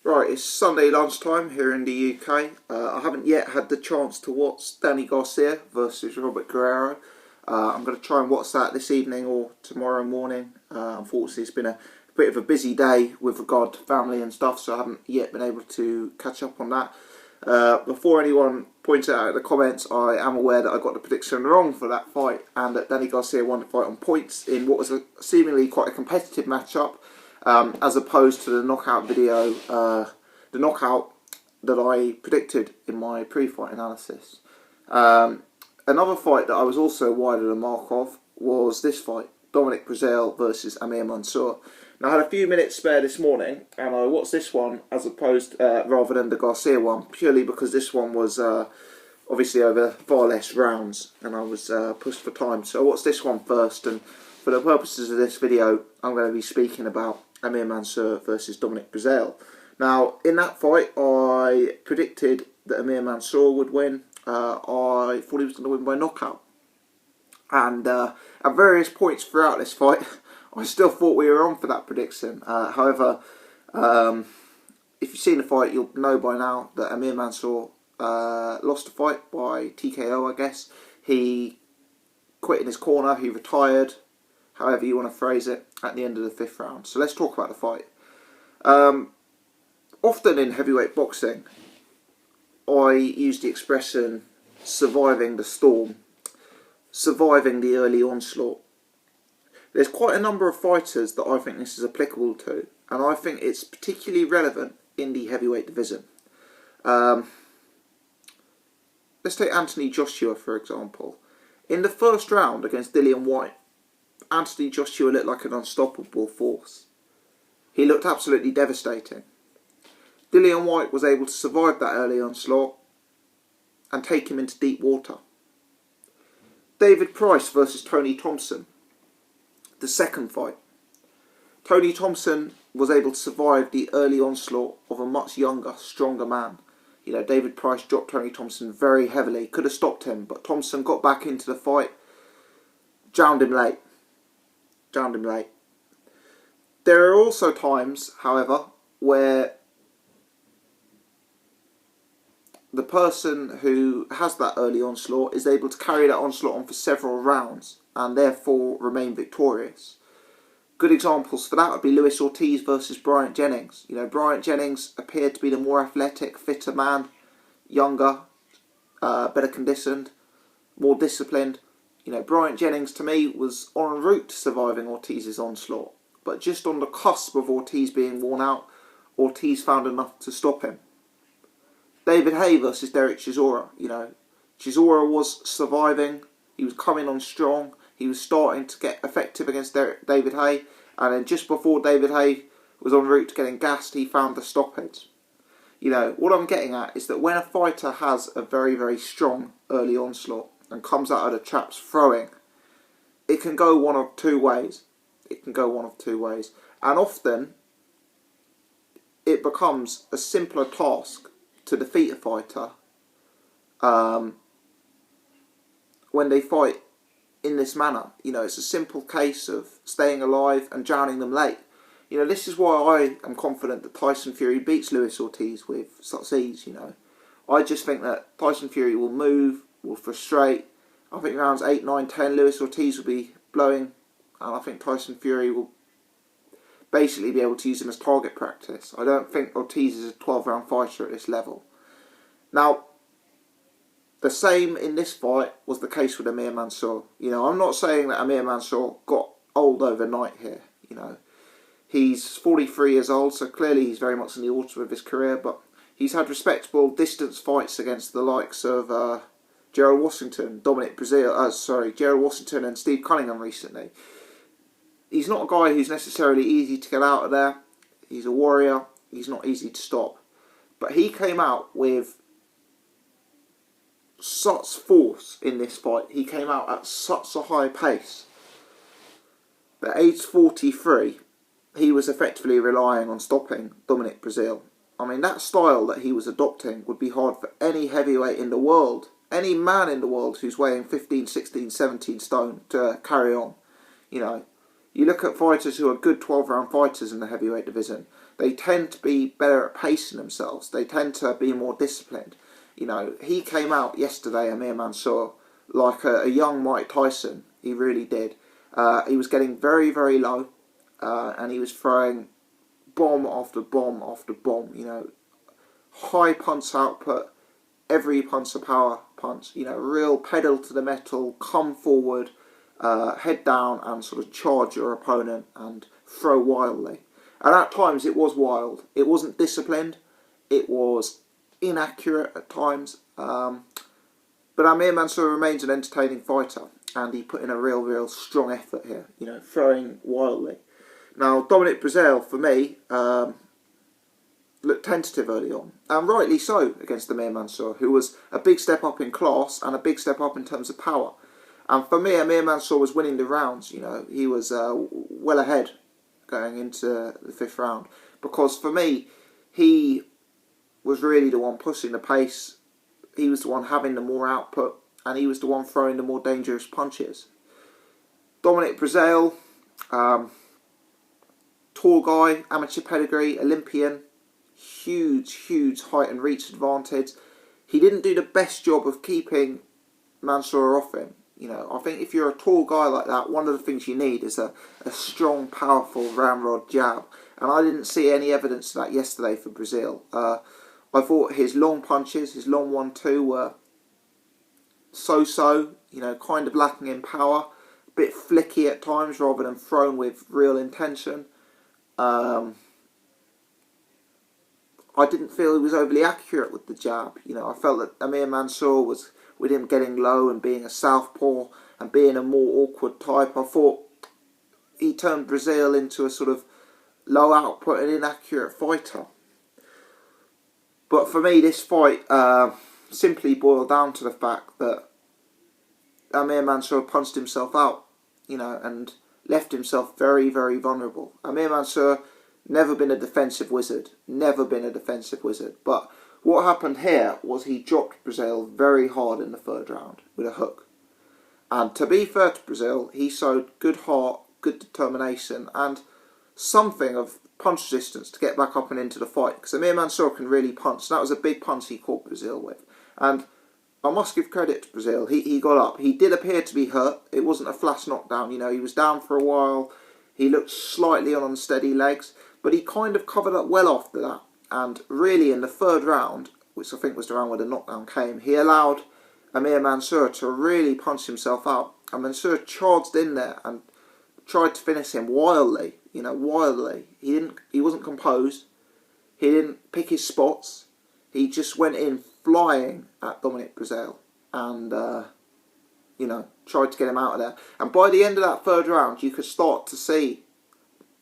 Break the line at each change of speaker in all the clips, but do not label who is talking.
Right, it's Sunday lunchtime here in the UK. I haven't yet had the chance to watch Danny Garcia versus Robert Guerrero. I'm going to try and watch that this evening or tomorrow morning. Unfortunately, it's been a bit of a busy day with regard to family and stuff, so I haven't yet been able to catch up on that. Before anyone points it out in the comments, I am aware that I got the prediction wrong for that fight and that Danny Garcia won the fight on points in what was seemingly quite a competitive matchup. As opposed to the knockout video, the knockout that I predicted in my pre-fight analysis. Another fight that I was also wide of the mark of was this fight, Dominic Breazeale versus Amir Mansour. Now, I had a few minutes spare this morning, and I watched this one as opposed rather than the Garcia one, purely because this one was obviously over far less rounds, and I was pushed for time. So I watched this one first, and for the purposes of this video, I'm going to be speaking about Amir Mansour versus Dominic Breazeale. Now, in that fight, I predicted that Amir Mansour would win. I thought he was going to win by knockout. And at various points throughout this fight, I still thought we were on for that prediction. However, if you've seen the fight, you'll know by now that Amir Mansour lost the fight by TKO, I guess. He quit in his corner, he retired, however you want to phrase it, at the end of the 5th round. So let's talk about the fight. Often in heavyweight boxing, I use the expression surviving the storm, surviving the early onslaught. There's quite a number of fighters that I think this is applicable to, and I think it's particularly relevant in the heavyweight division. Let's take Anthony Joshua, for example. In the first round against Dillian Whyte, Anthony Joshua looked like an unstoppable force. He looked absolutely devastating. Dillian Whyte was able to survive that early onslaught and take him into deep water. David Price versus Tony Thompson, the second fight. Tony Thompson was able to survive the early onslaught of a much younger, stronger man. You know, David Price dropped Tony Thompson very heavily, could have stopped him, but Thompson got back into the fight, drowned him late. There are also times, however, where the person who has that early onslaught is able to carry that onslaught on for several rounds and therefore remain victorious. Good examples for that would be Luis Ortiz versus Bryant Jennings. You know, Bryant Jennings appeared to be the more athletic, fitter man, younger, better conditioned, more disciplined. You know, Bryant Jennings to me was en route to surviving Ortiz's onslaught, but just on the cusp of Ortiz being worn out, Ortiz found enough to stop him. David Haye versus Derek Chisora. You know, Chisora was surviving, he was coming on strong, he was starting to get effective against David Haye, and then just before David Haye was en route to getting gassed, he found the stoppage. You know, what I'm getting at is that when a fighter has a very, very strong early onslaught and comes out of the traps throwing, it can go one of two ways. And often, it becomes a simpler task to defeat a fighter when they fight in this manner. You know, it's a simple case of staying alive and drowning them late. You know, this is why I am confident that Tyson Fury beats Luis Ortiz with such ease, you know. I just think that Tyson Fury will move, will frustrate. I think rounds 8, 9, 10, Luis Ortiz will be blowing, and I think Tyson Fury will basically be able to use him as target practice. I don't think Ortiz is a 12-round fighter at this level. Now, the same in this fight was the case with Amir Mansour. You know, I'm not saying that Amir Mansour got old overnight here. You know, he's 43 years old, so clearly he's very much in the autumn of his career, but he's had respectable distance fights against the likes of Gerald Washington, Gerald Washington and Steve Cunningham recently. He's not a guy who's necessarily easy to get out of there. He's a warrior. He's not easy to stop. But he came out with such force in this fight. He came out at such a high pace that at age 43, he was effectively relying on stopping Dominic Breazeale. I mean, that style that he was adopting would be hard for any heavyweight in the world, any man in the world who's weighing 15, 16, 17 stone to carry on. You know, you look at fighters who are good 12-round fighters in the heavyweight division. they tend to be better at pacing themselves. They tend to be more disciplined. You know, he came out yesterday, Amir Mansour, like a young Mike Tyson. He really did. He was getting very, very low, and he was throwing bomb after bomb after bomb. You know, high punch output, every punch a power punch. You know, real pedal to the metal, come forward, head down, and sort of charge your opponent and throw wildly. And at times it was wild. It wasn't disciplined. It was inaccurate at times. But Amir Mansour remains an entertaining fighter, and he put in a real strong effort here. You know, throwing wildly. Now, Dominic Breazeale, for me, looked tentative early on, and rightly so against Amir Mansour, who was a big step up in class and a big step up in terms of power. And for me, Amir Mansour was winning the rounds. You know, he was well ahead going into the 5th round, because for me, he was really the one pushing the pace. He was the one having the more output, and he was the one throwing the more dangerous punches. Dominic Breazeale, tall guy, amateur pedigree, Olympian, huge height and reach advantage. He didn't do the best job of keeping Mansour off him. You know, I think if you're a tall guy like that, one of the things you need is a strong, powerful ramrod jab. And I didn't see any evidence of that yesterday for Breazeale. I thought his long punches, his long 1-2 were so-so, you know, kind of lacking in power. A bit flicky at times rather than thrown with real intention. I didn't feel he was overly accurate with the jab. You know, I felt that Amir Mansour was, with him getting low and being a southpaw and being a more awkward type, I thought he turned Breazeale into a sort of low output and inaccurate fighter. But for me, this fight simply boiled down to the fact that Amir Mansour punched himself out, you know, and left himself very vulnerable. Amir Mansour, never been a defensive wizard. But what happened here was he dropped Breazeale very hard in the 3rd round with a hook. And to be fair to Breazeale, he showed good heart, good determination, and something of punch resistance to get back up and into the fight. Because Amir Mansour can really punch. And that was a big punch he caught Breazeale with. And I must give credit to Breazeale. He got up. He did appear to be hurt. It wasn't a flash knockdown. You know, he was down for a while. He looked slightly on unsteady legs. But he kind of covered up well after that. And really in the 3rd round, which I think was the round where the knockdown came, he allowed Amir Mansour to really punch himself out. And Mansour charged in there and tried to finish him wildly. You know, wildly. He wasn't composed. He didn't pick his spots. He just went in flying at Dominic Breazeale. And, you know, tried to get him out of there. And by the end of that 3rd round, you could start to see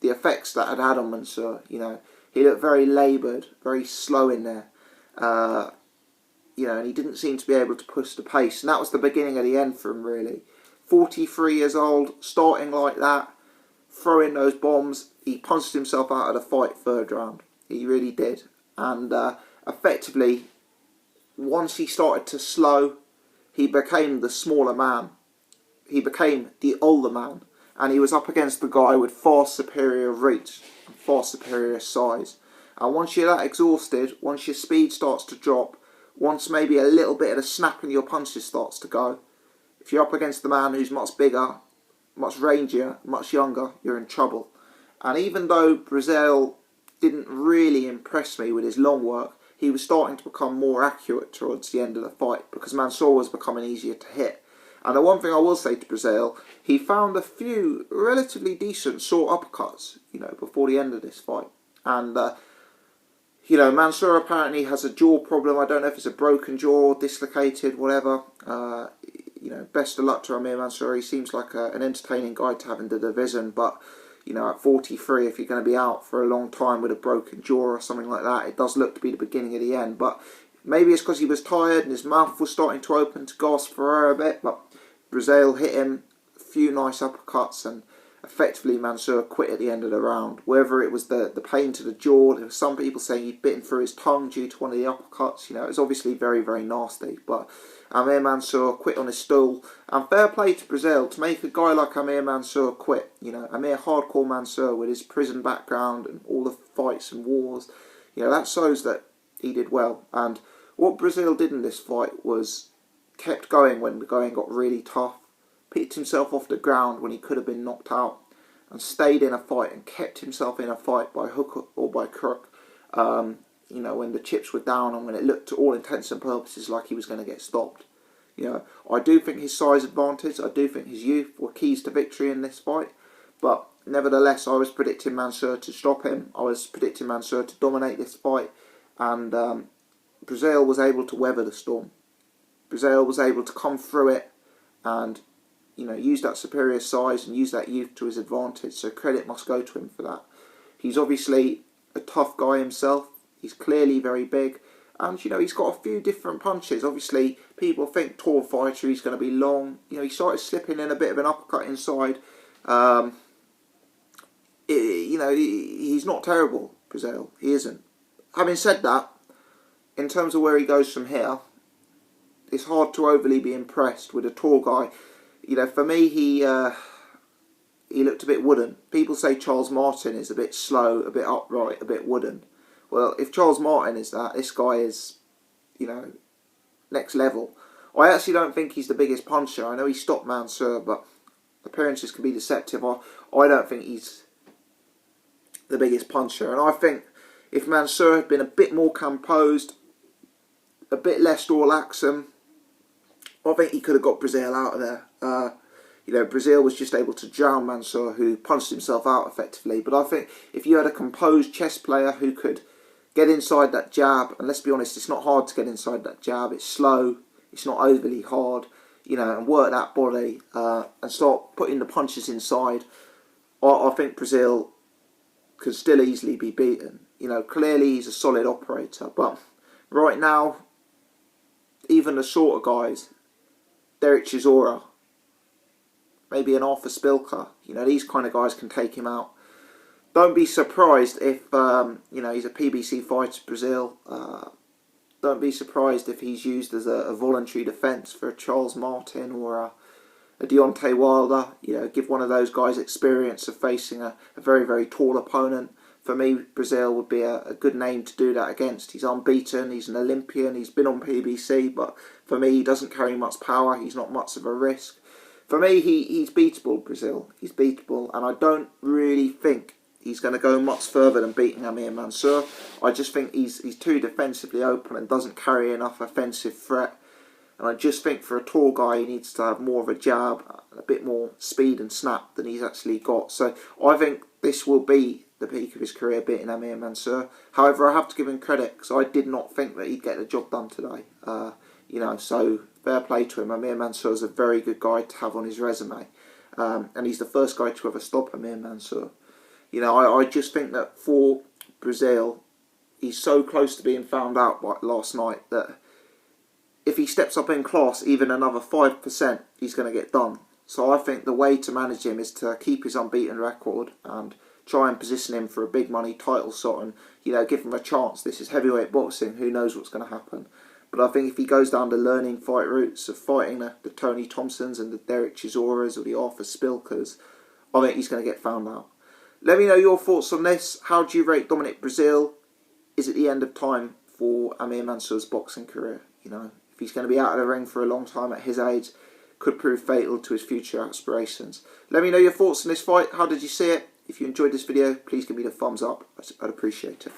the effects that had on Mansour. You know, he looked very laboured, very slow in there. You know, and he didn't seem to be able to push the pace. And that was the beginning of the end for him, really. 43 years old, starting like that, throwing those bombs. He punched himself out of the fight 3rd round. He really did. And effectively, once he started to slow, he became the smaller man. He became the older man. And he was up against the guy with far superior reach and far superior size. And once you're that exhausted, once your speed starts to drop, once maybe a little bit of the snap in your punches starts to go, if you're up against the man who's much bigger, much rangier, much younger, you're in trouble. And even though Breazeale didn't really impress me with his long work, he was starting to become more accurate towards the end of the fight because Mansour was becoming easier to hit. And the one thing I will say to Breazeale, he found a few relatively decent short uppercuts, you know, before the end of this fight. And, you know, Mansour apparently has a jaw problem. I don't know if it's a broken jaw, dislocated, whatever. You know, best of luck to Amir Mansour. He seems like an entertaining guy to have in the division. But, you know, at 43, if you're going to be out for a long time with a broken jaw or something like that, it does look to be the beginning of the end. But maybe it's because he was tired and his mouth was starting to open to gasp for air a bit. But Breazeale hit him a few nice uppercuts, and effectively Mansour quit at the end of the round. Whether it was the pain to the jaw, there were some people saying he'd bitten through his tongue due to one of the uppercuts. You know, it was obviously very, very nasty. But Amir Mansour quit on his stool. And fair play to Breazeale to make a guy like Amir Mansour quit. You know, Amir hardcore Mansour with his prison background and all the fights and wars. You know, that shows that he did well. And what Breazeale did in this fight was kept going when the going got really tough. Picked himself off the ground when he could have been knocked out, and stayed in a fight and kept himself in a fight by hook or by crook. You know, when the chips were down and when it looked to all intents and purposes like he was going to get stopped. You know, I do think his size advantage, I do think his youth were keys to victory in this fight. But nevertheless, I was predicting Mansour to stop him. I was predicting Mansour to dominate this fight, and Breazeale was able to weather the storm. Breazeale was able to come through it and, you know, use that superior size and use that youth to his advantage. So credit must go to him for that. He's obviously a tough guy himself. He's clearly very big. And, you know, he's got a few different punches. Obviously, people think tall fighter, he's going to be long. You know, he started slipping in a bit of an uppercut inside. You know, he's not terrible, Breazeale. He isn't. Having said that, in terms of where he goes from here, it's hard to overly be impressed with a tall guy. You know, for me, he looked a bit wooden. People say Charles Martin is a bit slow, a bit upright, a bit wooden. Well, if Charles Martin is that, this guy is, you know, next level. I actually don't think he's the biggest puncher. I know he stopped Mansour, but appearances can be deceptive. I don't think he's the biggest puncher. And I think if Mansour had been a bit more composed, a bit less relaxing, I think he could have got Breazeale out of there. You know, Breazeale was just able to drown Mansour, who punched himself out effectively. But I think if you had a composed chess player who could get inside that jab, and let's be honest, it's not hard to get inside that jab. It's slow, it's not overly hard, you know, and work that body and start putting the punches inside. I think Breazeale could still easily be beaten. You know, clearly he's a solid operator, but right now, even the shorter guys, Derek Chisora, maybe an Arthur Spilker, you know, these kind of guys can take him out. Don't be surprised if, you know, he's a PBC fighter, Breazeale. Don't be surprised if he's used as a voluntary defence for a Charles Martin or a Deontay Wilder. You know, give one of those guys experience of facing a very, very tall opponent. For me, Breazeale would be a good name to do that against. He's unbeaten, he's an Olympian, he's been on PBC, but for me, he doesn't carry much power, he's not much of a risk. For me, he's beatable, Breazeale. He's beatable, and I don't really think he's going to go much further than beating Amir Mansour. I just think he's too defensively open and doesn't carry enough offensive threat. And I just think for a tall guy, he needs to have more of a jab, a bit more speed and snap than he's actually got. So I think this will be the peak of his career, beating Amir Mansour. However, I have to give him credit because I did not think that he'd get the job done today. You know, so fair play to him. Amir Mansour is a very good guy to have on his resume. And he's the first guy to ever stop Amir Mansour. You know, I just think that for Breazeale, he's so close to being found out by last night that if he steps up in class even another 5%, he's going to get done. So I think the way to manage him is to keep his unbeaten record and try and position him for a big money title shot and, you know, give him a chance. This is heavyweight boxing. Who knows what's going to happen? But I think if he goes down the learning fight routes of fighting the Tony Thompsons and the Derek Chisoras or the Arthur Spilkers, I think he's going to get found out. Let me know your thoughts on this. How do you rate Dominic Breazeale? Is it the end of time for Amir Mansour's boxing career? You know, if he's going to be out of the ring for a long time at his age, could prove fatal to his future aspirations. Let me know your thoughts on this fight. How did you see it? If you enjoyed this video, please give me the thumbs up. I'd appreciate it.